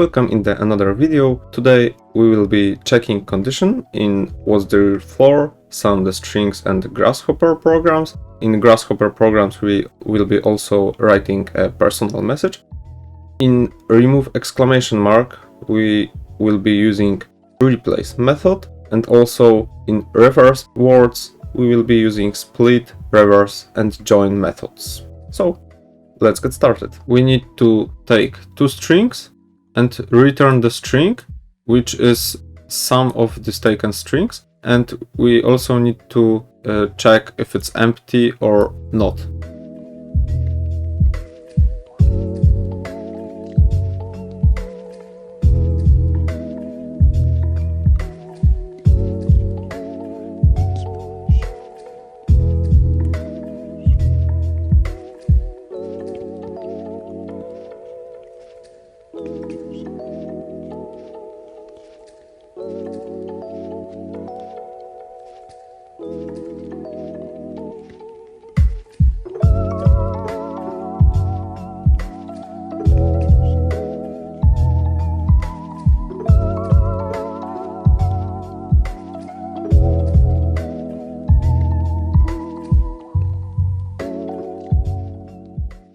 welcome in another video. Today we will be checking condition in what's the floor, some strings and Grasshopper programs. In Grasshopper programs we will be also writing a personal message. In remove exclamation mark we will be using replace method, and also in reverse words we will be using split, reverse and join methods. So let's get started. We need to take two strings and return the string, which is sum of these taken strings, and we also need to check if it's empty or not.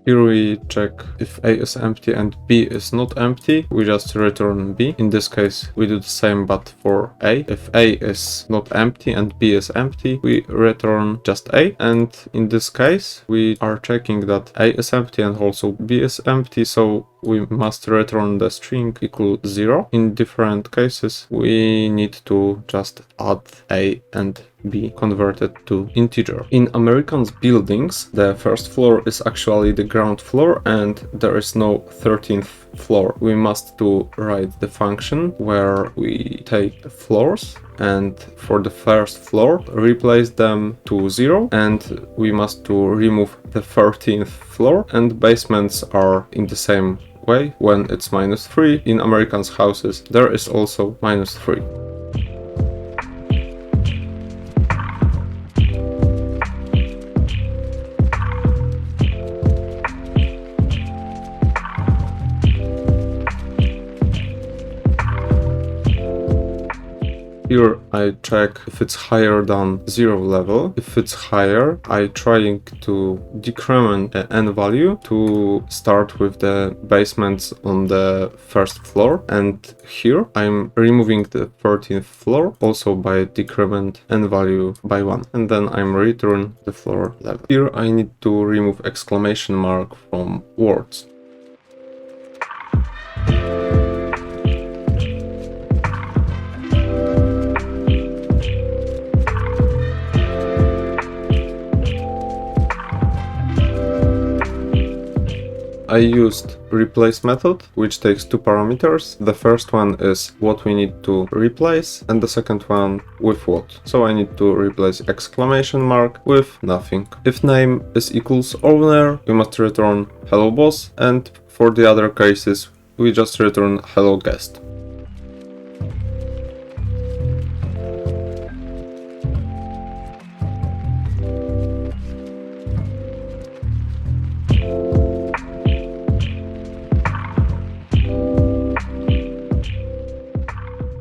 Here we check if A is empty and B is not empty, we just return B. In this case we do the same but for A. If A is not empty and B is empty, we return just A. And in this case we are checking that A is empty and also B is empty, so we must return the string equal 0. In different cases we need to just add A and B converted to integer. In American buildings the first floor is actually the ground floor and there is no 13th floor. We must to write the function where we take the floors and for the first floor replace them to 0, and we must to remove the 13th floor, and basements are in the same way. When it's -3 in American houses there is also -3. Here I check if it's higher than 0 level. If it's higher, I trying to decrement the n value to start with the basements on the first floor, and here I'm removing the 13th floor also by decrement n value by 1, and then I'm return the floor level. Here I need to remove exclamation mark from words. I used replace method, which takes two parameters. The first one is what we need to replace, and the second one with what. So I need to replace exclamation mark with nothing. If name is equals owner, we must return hello boss, and for the other cases we just return hello guest.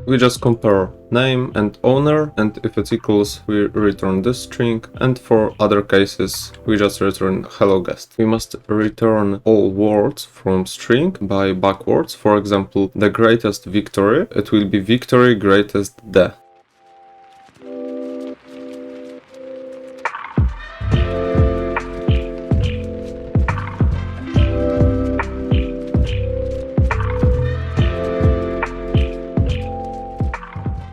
We just compare name and owner, and if it's equals we return this string, and for other cases we just return hello guest. We must return all words from string by backwards. For example, the greatest victory, it will be victory greatest the.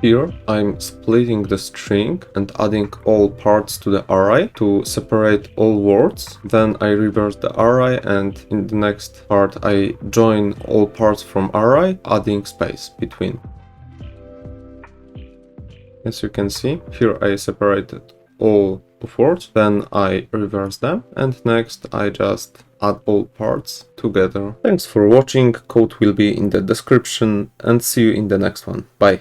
Here I'm splitting the string and adding all parts to the array to separate all words. Then I reverse the array, and in the next part I join all parts from array, adding space between. As you can see, here I separated all of words, then I reverse them, and next I just add all parts together. Thanks for watching, code will be in the description, and see you in the next one. Bye!